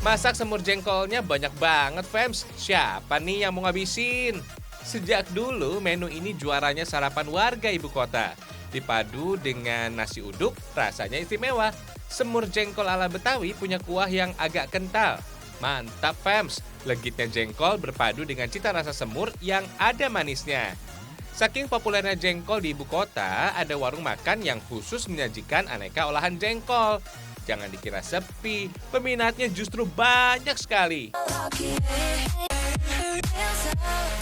Masak semur jengkolnya banyak banget, Fems. Siapa nih yang mau ngabisin? Sejak dulu menu ini juaranya sarapan warga ibu kota. Dipadu dengan nasi uduk, rasanya istimewa. Semur jengkol ala Betawi punya kuah yang agak kental. Mantap, Fems. Legitnya jengkol berpadu dengan cita rasa semur yang ada manisnya. Saking populernya jengkol di ibu kota, ada warung makan yang khusus menyajikan aneka olahan jengkol. Jangan dikira sepi, peminatnya justru banyak sekali.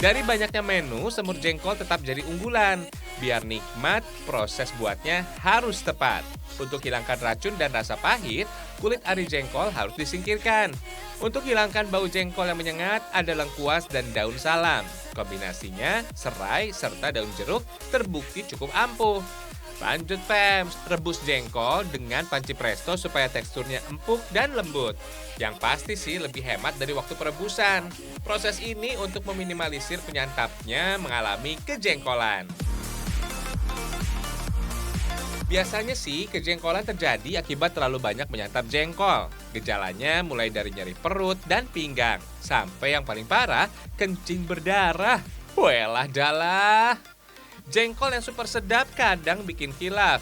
Dari banyaknya menu, semur jengkol tetap jadi unggulan. Biar nikmat, proses buatnya harus tepat. Untuk hilangkan racun dan rasa pahit, kulit ari jengkol harus disingkirkan. Untuk hilangkan bau jengkol yang menyengat, ada lengkuas dan daun salam. Kombinasinya, serai serta daun jeruk terbukti cukup ampuh. Lanjut, Fems, rebus jengkol dengan panci presto supaya teksturnya empuk dan lembut. Yang pasti sih lebih hemat dari waktu perebusan. Proses ini untuk meminimalisir penyantapnya mengalami kejengkolan. Biasanya sih kejengkolan terjadi akibat terlalu banyak menyantap jengkol. Gejalanya mulai dari nyeri perut dan pinggang, sampai yang paling parah, kencing berdarah. Welah dalah. Jengkol yang super sedap kadang bikin khilaf.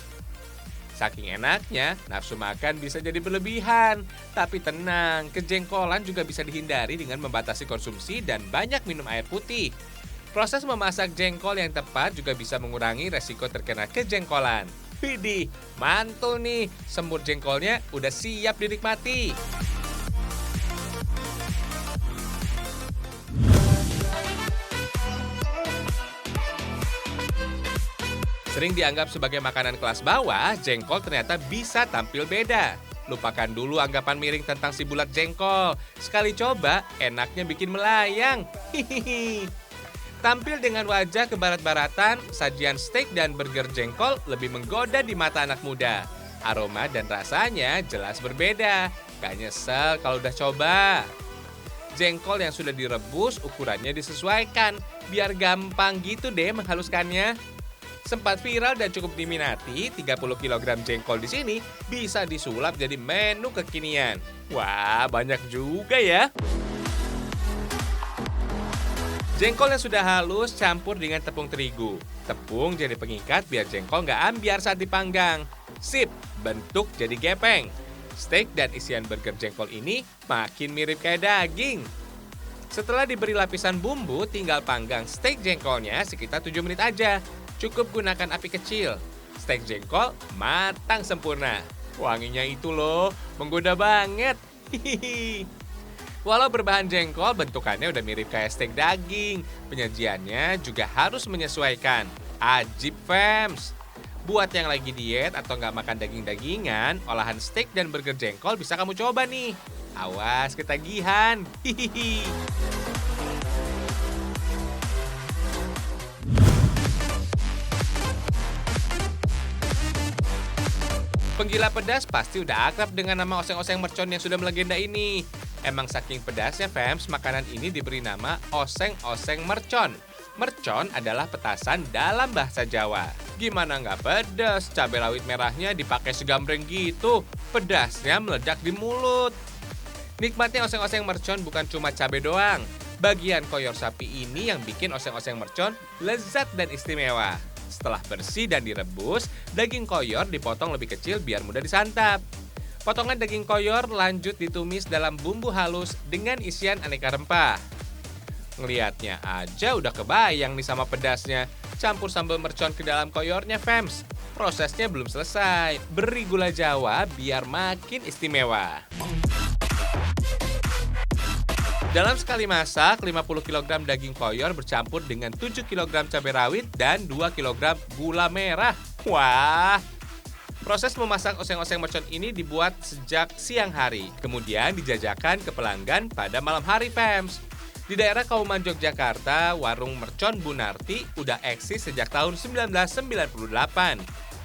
Saking enaknya, nafsu makan bisa jadi berlebihan. Tapi tenang, kejengkolan juga bisa dihindari dengan membatasi konsumsi dan banyak minum air putih. Proses memasak jengkol yang tepat juga bisa mengurangi resiko terkena kejengkolan. Widih, mantul nih, semur jengkolnya udah siap dinikmati. Sering dianggap sebagai makanan kelas bawah, jengkol ternyata bisa tampil beda. Lupakan dulu anggapan miring tentang si bulat jengkol. Sekali coba, enaknya bikin melayang. Hihihi. Tampil dengan wajah kebarat-baratan, sajian steak dan burger jengkol lebih menggoda di mata anak muda. Aroma dan rasanya jelas berbeda. Gak nyesel kalau udah coba. Jengkol yang sudah direbus, ukurannya disesuaikan. Biar gampang gitu deh menghaluskannya. Sempat viral dan cukup diminati, 30 kg jengkol di sini bisa disulap jadi menu kekinian. Wah, banyak juga ya. Jengkol yang sudah halus campur dengan tepung terigu. Tepung jadi pengikat biar jengkol nggak ambiar saat dipanggang. Sip, bentuk jadi gepeng. Steak dan isian burger jengkol ini makin mirip kayak daging. Setelah diberi lapisan bumbu, tinggal panggang steak jengkolnya sekitar 7 menit aja. Cukup gunakan api kecil. Steak jengkol matang sempurna. Wanginya itu loh, menggoda banget. Hihihi. Walau berbahan jengkol, bentukannya udah mirip kayak steak daging. Penyajiannya juga harus menyesuaikan. Ajib, Fems. Buat yang lagi diet atau nggak makan daging-dagingan, olahan steak dan burger jengkol bisa kamu coba nih. Awas ketagihan. Hihihi. Penggila pedas pasti udah akrab dengan nama oseng-oseng mercon yang sudah melegenda ini. Emang saking pedasnya, Fems, makanan ini diberi nama oseng-oseng mercon. Mercon adalah petasan dalam bahasa Jawa. Gimana nggak pedas? Cabai rawit merahnya dipakai segambreng gitu. Pedasnya meledak di mulut. Nikmatnya oseng-oseng mercon bukan cuma cabai doang. Bagian koyor sapi ini yang bikin oseng-oseng mercon lezat dan istimewa. Setelah bersih dan direbus, daging koyor dipotong lebih kecil biar mudah disantap. Potongan daging koyor lanjut ditumis dalam bumbu halus dengan isian aneka rempah. Ngeliatnya aja udah kebayang nih sama pedasnya. Campur sambal mercon ke dalam koyornya, Fems. Prosesnya belum selesai. Beri gula Jawa biar makin istimewa. Dalam sekali masak, 50 kg daging koyor bercampur dengan 7 kg cabai rawit dan 2 kg gula merah. Wah! Proses memasak oseng-oseng mercon ini dibuat sejak siang hari, kemudian dijajakan ke pelanggan pada malam hari, Fems. Di daerah Kauman Yogyakarta, warung mercon Bu Narti udah eksis sejak tahun 1998.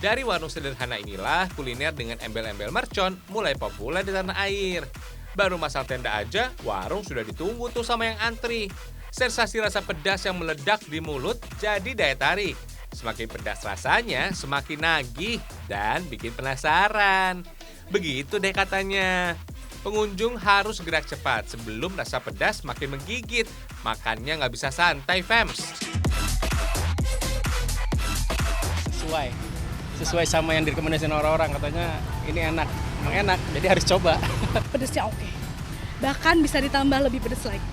Dari warung sederhana inilah kuliner dengan embel-embel mercon mulai populer di tanah air. Baru masang tenda aja, warung sudah ditunggu tuh sama yang antri. Sensasi rasa pedas yang meledak di mulut jadi daya tarik. Semakin pedas rasanya, semakin nagih dan bikin penasaran. Begitu deh katanya. Pengunjung harus gerak cepat sebelum rasa pedas makin menggigit. Makannya nggak bisa santai, fams. Sesuai sama yang direkomendasikan orang-orang, katanya ini enak, emang enak, jadi harus coba. Pedesnya oke. Bahkan bisa ditambah lebih pedes lagi.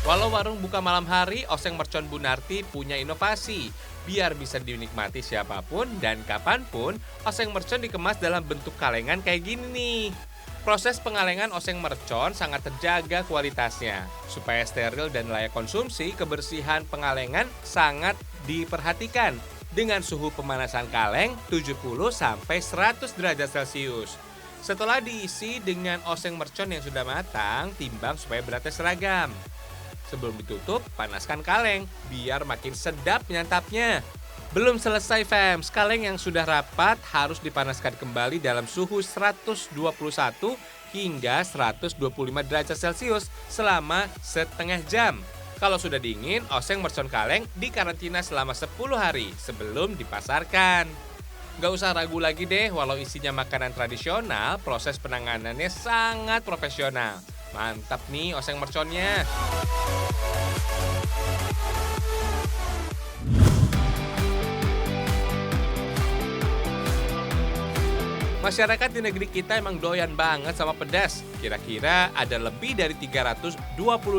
Walau warung buka malam hari, Oseng Mercon Bunarti punya inovasi. Biar bisa dinikmati siapapun dan kapanpun, oseng mercon dikemas dalam bentuk kalengan kayak gini nih. Proses pengalengan oseng mercon sangat terjaga kualitasnya. Supaya steril dan layak konsumsi, kebersihan pengalengan sangat diperhatikan. Dengan suhu pemanasan kaleng 70-100 derajat Celcius. Setelah diisi dengan oseng mercon yang sudah matang, timbang supaya beratnya seragam. Sebelum ditutup, panaskan kaleng biar makin sedap menyantapnya. Belum selesai, fams. Kaleng yang sudah rapat harus dipanaskan kembali dalam suhu 121 hingga 125 derajat Celcius selama setengah jam. Kalau sudah dingin, oseng mercon kaleng dikarantina selama 10 hari sebelum dipasarkan. Gak usah ragu lagi deh, walau isinya makanan tradisional, proses penanganannya sangat profesional. Mantap nih oseng merconnya. Masyarakat di negeri kita emang doyan banget sama pedas. Kira-kira ada lebih dari 320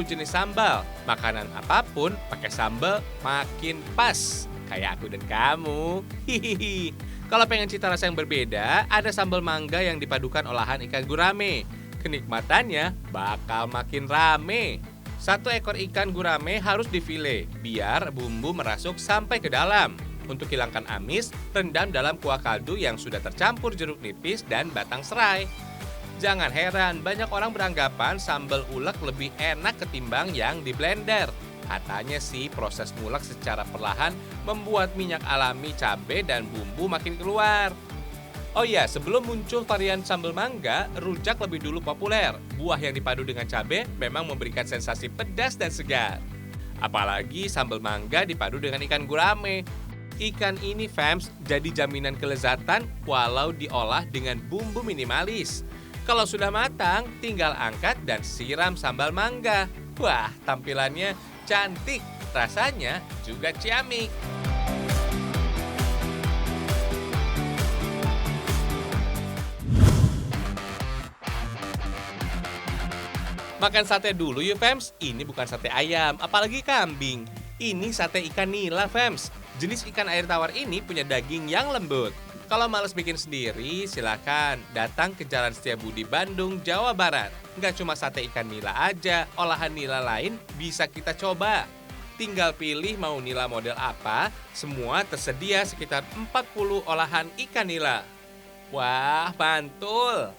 jenis sambal. Makanan apapun pakai sambal makin pas. Kayak aku dan kamu. Hihihi. Kalau pengen cita rasa yang berbeda, ada sambal mangga yang dipadukan olahan ikan gurame. Kenikmatannya bakal makin rame. 1 ekor ikan gurame harus difile biar bumbu merasuk sampai ke dalam. Untuk hilangkan amis, rendam dalam kuah kaldu yang sudah tercampur jeruk nipis dan batang serai. Jangan heran, banyak orang beranggapan sambal ulek lebih enak ketimbang yang di blender. Katanya sih proses ngulek secara perlahan membuat minyak alami cabai dan bumbu makin keluar. Oh iya, sebelum muncul varian sambal mangga, rujak lebih dulu populer. Buah yang dipadu dengan cabai memang memberikan sensasi pedas dan segar. Apalagi sambal mangga dipadu dengan ikan gurame. Ikan ini, fams, jadi jaminan kelezatan walau diolah dengan bumbu minimalis. Kalau sudah matang, tinggal angkat dan siram sambal mangga. Wah, tampilannya cantik, rasanya juga ciamik. Makan sate dulu yuk, fams. Ini bukan sate ayam, apalagi kambing. Ini sate ikan nila, fams. Jenis ikan air tawar ini punya daging yang lembut. Kalau males bikin sendiri, silakan datang ke Jalan Setiabudi, Bandung, Jawa Barat. Nggak cuma sate ikan nila aja, olahan nila lain bisa kita coba. Tinggal pilih mau nila model apa, semua tersedia sekitar 40 olahan ikan nila. Wah, mantul!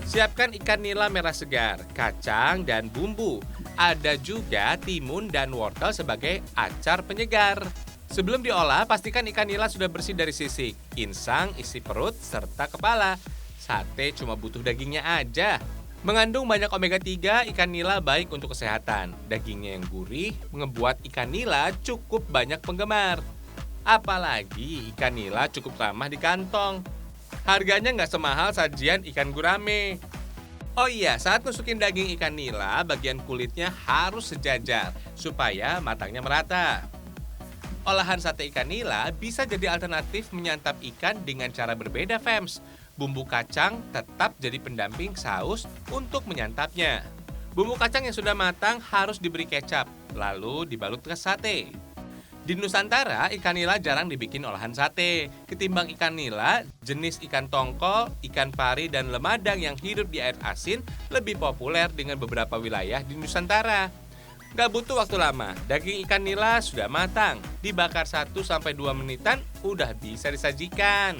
Siapkan ikan nila merah segar, kacang, dan bumbu. Ada juga timun dan wortel sebagai acar penyegar. Sebelum diolah, pastikan ikan nila sudah bersih dari sisik, insang, isi perut, serta kepala. Sate cuma butuh dagingnya aja. Mengandung banyak omega 3, ikan nila baik untuk kesehatan. Dagingnya yang gurih membuat ikan nila cukup banyak penggemar. Apalagi ikan nila cukup ramah di kantong. Harganya nggak semahal sajian ikan gurame. Oh iya, saat nusukin daging ikan nila, bagian kulitnya harus sejajar supaya matangnya merata. Olahan sate ikan nila bisa jadi alternatif menyantap ikan dengan cara berbeda, fams. Bumbu kacang tetap jadi pendamping saus untuk menyantapnya. Bumbu kacang yang sudah matang harus diberi kecap, lalu dibalut ke sate. Di Nusantara, ikan nila jarang dibikin olahan sate. Ketimbang ikan nila, jenis ikan tongkol, ikan pari, dan lemadang yang hidup di air asin lebih populer dengan beberapa wilayah di Nusantara. Gak butuh waktu lama, daging ikan nila sudah matang. Dibakar 1-2 menitan, udah bisa disajikan.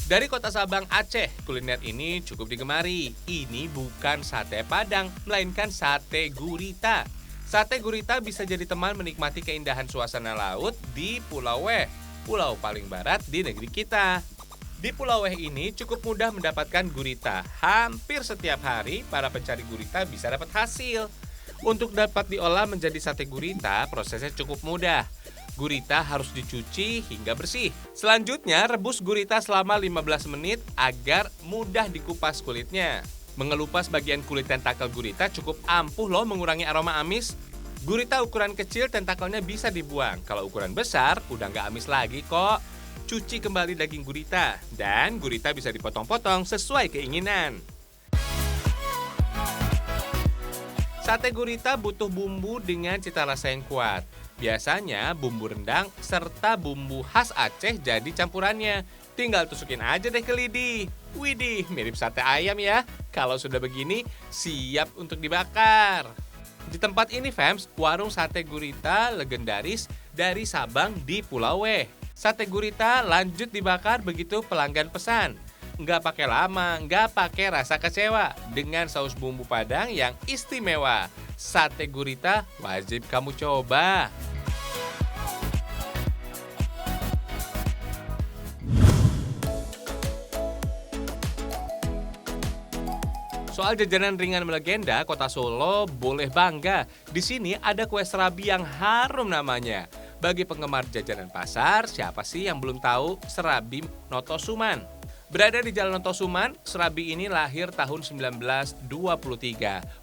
Dari kota Sabang, Aceh, kuliner ini cukup digemari. Ini bukan sate Padang, melainkan sate gurita. Sate gurita bisa jadi teman menikmati keindahan suasana laut di Pulau Weh, pulau paling barat di negeri kita. Di Pulau Weh ini cukup mudah mendapatkan gurita. Hampir setiap hari para pencari gurita bisa dapat hasil. Untuk dapat diolah menjadi sate gurita, prosesnya cukup mudah. Gurita harus dicuci hingga bersih. Selanjutnya, rebus gurita selama 15 menit agar mudah dikupas kulitnya. Mengelupas bagian kulit tentakel gurita cukup ampuh loh mengurangi aroma amis. Gurita ukuran kecil tentakelnya bisa dibuang. Kalau ukuran besar, udah nggak amis lagi kok. Cuci kembali daging gurita, dan gurita bisa dipotong-potong sesuai keinginan. Sate gurita butuh bumbu dengan cita rasa yang kuat. Biasanya bumbu rendang serta bumbu khas Aceh jadi campurannya. Tinggal tusukin aja deh ke lidi. Widih, mirip sate ayam ya. Kalau sudah begini, siap untuk dibakar. Di tempat ini, fams, warung sate gurita legendaris dari Sabang di Pulau Weh. Sate gurita lanjut dibakar begitu pelanggan pesan. Nggak pakai lama, nggak pakai rasa kecewa. Dengan saus bumbu Padang yang istimewa. Sate gurita wajib kamu coba. Soal jajanan ringan melegenda, Kota Solo boleh bangga. Di sini ada kue serabi yang harum namanya. Bagi penggemar jajanan pasar, siapa sih yang belum tahu serabi Noto Suman? Berada di Jalan Noto Suman, serabi ini lahir tahun 1923.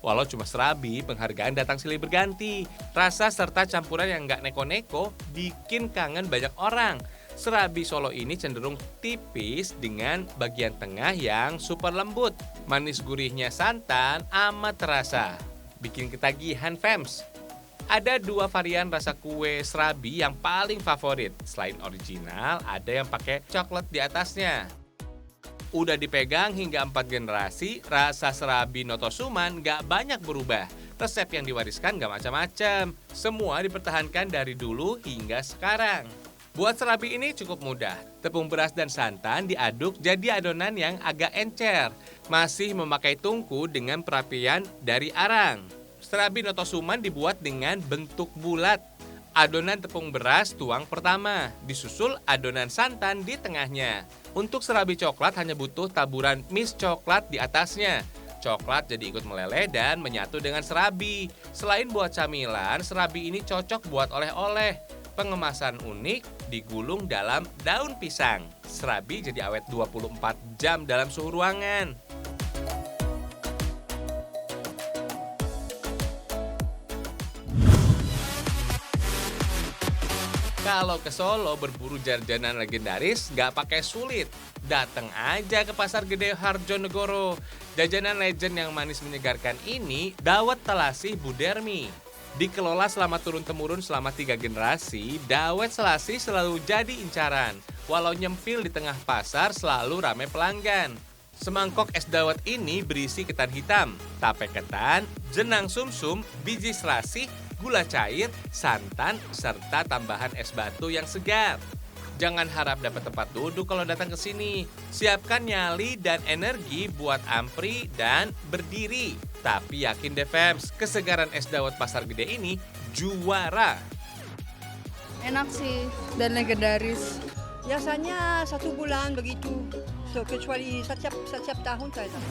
Walau cuma serabi, penghargaan datang silih berganti. Rasa serta campuran yang nggak neko-neko bikin kangen banyak orang. Serabi Solo ini cenderung tipis dengan bagian tengah yang super lembut. Manis gurihnya santan amat terasa. Bikin ketagihan, fams. Ada 2 varian rasa kue serabi yang paling favorit. Selain original, ada yang pakai coklat di atasnya. Udah dipegang hingga 4 generasi, rasa serabi Noto Suman gak banyak berubah. Resep yang diwariskan gak macam-macam. Semua dipertahankan dari dulu hingga sekarang. Buat serabi ini cukup mudah. Tepung beras dan santan diaduk jadi adonan yang agak encer. Masih memakai tungku dengan perapian dari arang. Serabi Noto Suman dibuat dengan bentuk bulat. Adonan tepung beras tuang pertama, disusul adonan santan di tengahnya. Untuk serabi coklat hanya butuh taburan mis coklat di atasnya. Coklat jadi ikut meleleh dan menyatu dengan serabi. Selain buat camilan, serabi ini cocok buat oleh-oleh. Pengemasan unik digulung dalam daun pisang. Serabi jadi awet 24 jam dalam suhu ruangan. Kalau ke Solo berburu jajanan legendaris, nggak pakai sulit. Datang aja ke Pasar Gede Harjonegoro. Jajanan legend yang manis menyegarkan ini, dawet Selasih Budermi. Dikelola selama turun-temurun selama 3 generasi, dawet Selasih selalu jadi incaran. Walau nyempil di tengah pasar, selalu ramai pelanggan. Semangkok es dawet ini berisi ketan hitam, tape ketan, jenang sumsum, biji selasih, gula cair, santan, serta tambahan es batu yang segar. Jangan harap dapat tempat duduk kalau datang ke sini. Siapkan nyali dan energi buat ampri dan berdiri. Tapi yakin deh, fams, kesegaran es dawet Pasar Gede ini juara. Enak sih dan legendaris. Biasanya 1 bulan begitu. So, kecuali setiap tahun saya.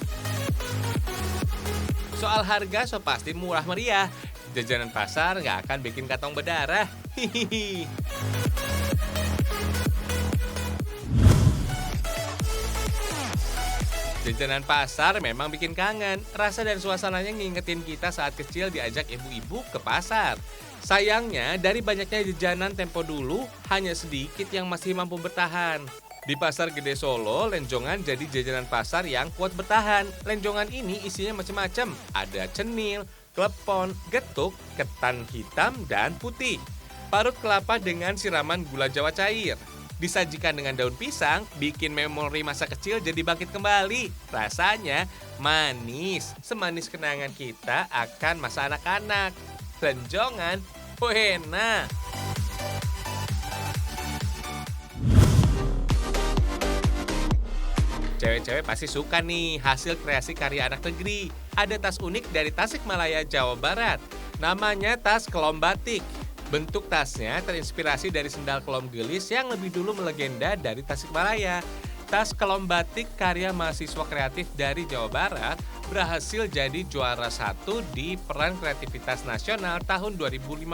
Soal harga so pasti murah meriah. Jajanan pasar nggak akan bikin kantong berdarah. Hihihi. Jajanan pasar memang bikin kangen. Rasa dan suasananya ngingetin kita saat kecil diajak ibu-ibu ke pasar. Sayangnya, dari banyaknya jajanan tempo dulu, hanya sedikit yang masih mampu bertahan. Di Pasar Gede Solo, lenjongan jadi jajanan pasar yang kuat bertahan. Lenjongan ini isinya macam-macam. Ada cenil, klepon, getuk, ketan hitam, dan putih. Parut kelapa dengan siraman gula Jawa cair. Disajikan dengan daun pisang, bikin memori masa kecil jadi bangkit kembali. Rasanya manis, semanis kenangan kita akan masa anak-anak. Lenjongan, enak. Cewek-cewek pasti suka nih hasil kreasi karya anak negeri. Ada tas unik dari Tasikmalaya, Jawa Barat. Namanya tas kelom batik. Bentuk tasnya terinspirasi dari sendal kelom gelis yang lebih dulu melegenda dari Tasikmalaya. Tas kelom batik karya mahasiswa kreatif dari Jawa Barat berhasil jadi juara 1 di Peran Kreativitas Nasional tahun 2015.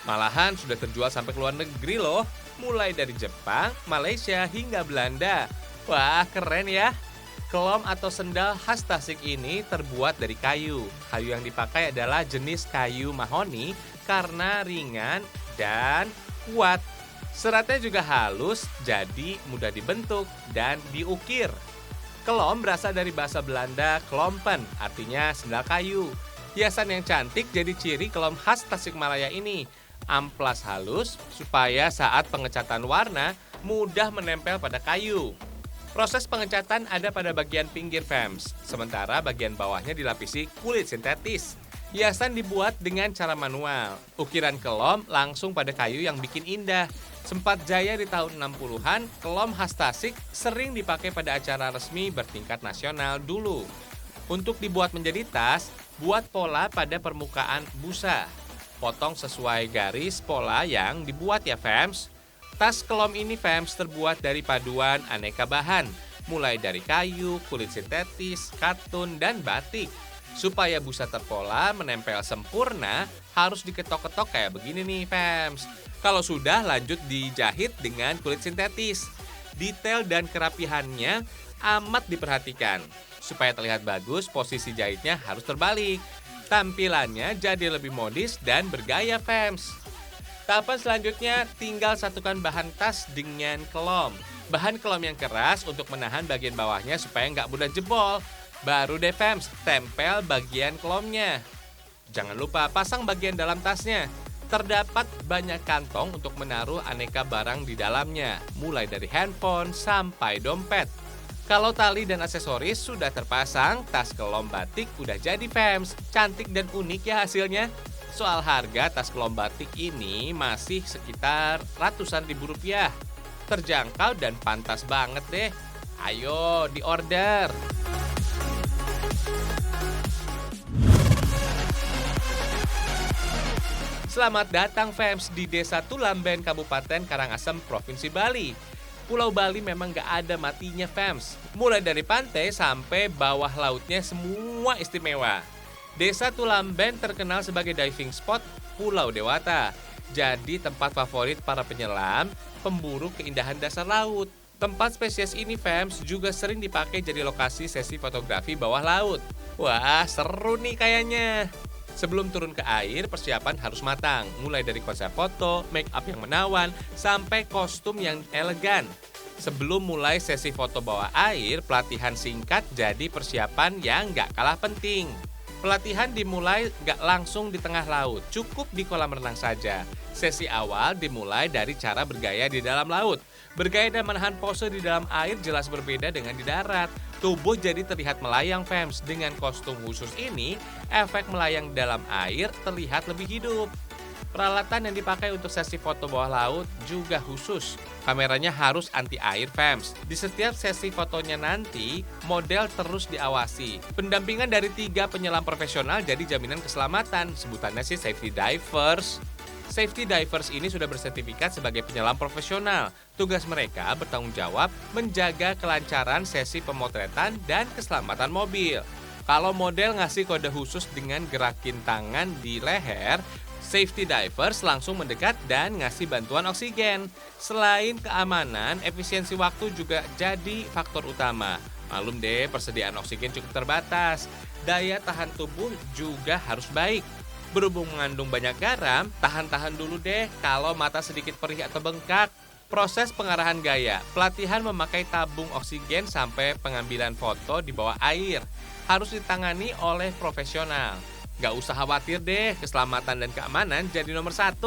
Malahan sudah terjual sampai ke luar negeri loh, mulai dari Jepang, Malaysia, hingga Belanda. Wah, keren ya! Kelom atau sendal khas Tasik ini terbuat dari kayu. Kayu yang dipakai adalah jenis kayu mahoni karena ringan dan kuat. Seratnya juga halus, jadi mudah dibentuk dan diukir. Kelom berasal dari bahasa Belanda klompen, artinya sendal kayu. Hiasan yang cantik jadi ciri kelom khas Tasikmalaya ini. Amplas halus supaya saat pengecatan warna mudah menempel pada kayu. Proses pengecatan ada pada bagian pinggir Fems, sementara bagian bawahnya dilapisi kulit sintetis. Hiasan dibuat dengan cara manual. Ukiran kelom langsung pada kayu yang bikin indah. Sempat jaya di tahun 60-an, kelom khas Tasik sering dipakai pada acara resmi bertingkat nasional dulu. Untuk dibuat menjadi tas, buat pola pada permukaan busa. Potong sesuai garis pola yang dibuat ya Fems. Tas kelom ini Fems terbuat dari paduan aneka bahan, mulai dari kayu, kulit sintetis, katun, dan batik. Supaya busa terpola menempel sempurna, harus diketok-ketok kayak begini nih Fems. Kalau sudah, lanjut dijahit dengan kulit sintetis. Detail dan kerapihannya amat diperhatikan. Supaya terlihat bagus, posisi jahitnya harus terbalik. Tampilannya jadi lebih modis dan bergaya Fems. Tahapan selanjutnya tinggal satukan bahan tas dengan kelom. Bahan kelom yang keras untuk menahan bagian bawahnya supaya nggak mudah jebol. Baru deh Fems, tempel bagian kelomnya. Jangan lupa pasang bagian dalam tasnya. Terdapat banyak kantong untuk menaruh aneka barang di dalamnya, mulai dari handphone sampai dompet. Kalau tali dan aksesoris sudah terpasang, tas kelom batik udah jadi Fems. Cantik dan unik ya hasilnya. Soal harga tas kelom batik ini masih sekitar ratusan ribu rupiah. Terjangkau dan pantas banget deh. Ayo diorder. Selamat datang Fems di Desa Tulamben, Kabupaten Karangasem, Provinsi Bali. Pulau Bali memang gak ada matinya Fems. Mulai dari pantai sampai bawah lautnya semua istimewa. Desa Tulamben terkenal sebagai diving spot Pulau Dewata. Jadi tempat favorit para penyelam, pemburu keindahan dasar laut. Tempat spesies ini Fems juga sering dipakai jadi lokasi sesi fotografi bawah laut. Wah, seru nih kayaknya. Sebelum turun ke air, persiapan harus matang. Mulai dari konsep foto, make up yang menawan, sampai kostum yang elegan. Sebelum mulai sesi foto bawah air, pelatihan singkat jadi persiapan yang gak kalah penting. Pelatihan dimulai gak langsung di tengah laut, cukup di kolam renang saja. Sesi awal dimulai dari cara bergaya di dalam laut. Bergaya dan menahan pose di dalam air jelas berbeda dengan di darat. Tubuh jadi terlihat melayang Fems. Dengan kostum khusus ini, efek melayang dalam air terlihat lebih hidup. Peralatan yang dipakai untuk sesi foto bawah laut juga khusus. Kameranya harus anti air Fems. Di setiap sesi fotonya nanti, model terus diawasi. Pendampingan dari 3 penyelam profesional jadi jaminan keselamatan. Sebutannya sih safety divers. Safety divers ini sudah bersertifikat sebagai penyelam profesional. Tugas mereka bertanggung jawab menjaga kelancaran sesi pemotretan dan keselamatan mobil. Kalau model ngasih kode khusus dengan gerakin tangan di leher, safety divers langsung mendekat dan ngasih bantuan oksigen. Selain keamanan, efisiensi waktu juga jadi faktor utama. Malum deh, persediaan oksigen cukup terbatas. Daya tahan tubuh juga harus baik. Berhubung mengandung banyak garam, tahan-tahan dulu deh kalau mata sedikit perih atau bengkak. Proses pengarahan gaya, pelatihan memakai tabung oksigen sampai pengambilan foto di bawah air. Harus ditangani oleh profesional. Gak usah khawatir deh, keselamatan dan keamanan jadi nomor 1.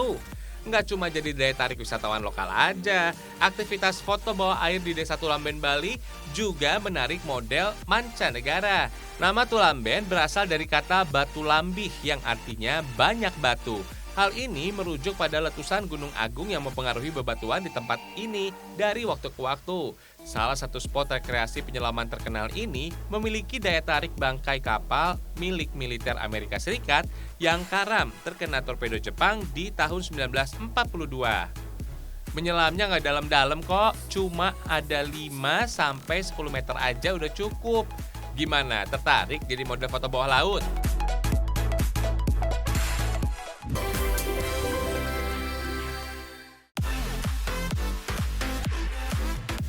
Nggak cuma jadi daya tarik wisatawan lokal aja, aktivitas foto bawah air di Desa Tulamben, Bali juga menarik model mancanegara. Nama Tulamben berasal dari kata batu lambih yang artinya banyak batu. Hal ini merujuk pada letusan Gunung Agung yang mempengaruhi bebatuan di tempat ini dari waktu ke waktu. Salah satu spot rekreasi penyelaman terkenal ini memiliki daya tarik bangkai kapal milik militer Amerika Serikat yang karam terkena torpedo Jepang di tahun 1942. Menyelamnya nggak dalam-dalam kok, cuma ada 5-10 meter aja udah cukup. Gimana, tertarik jadi model foto bawah laut?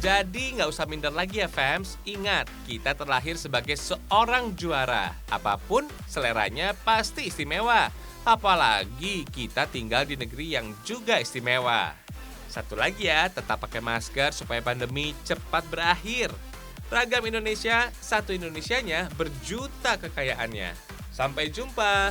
Jadi nggak usah minder lagi ya fams. Ingat, kita terlahir sebagai seorang juara. Apapun seleranya pasti istimewa. Apalagi kita tinggal di negeri yang juga istimewa. Satu lagi ya, tetap pakai masker supaya pandemi cepat berakhir. Ragam Indonesia, satu Indonesianya berjuta kekayaannya. Sampai jumpa.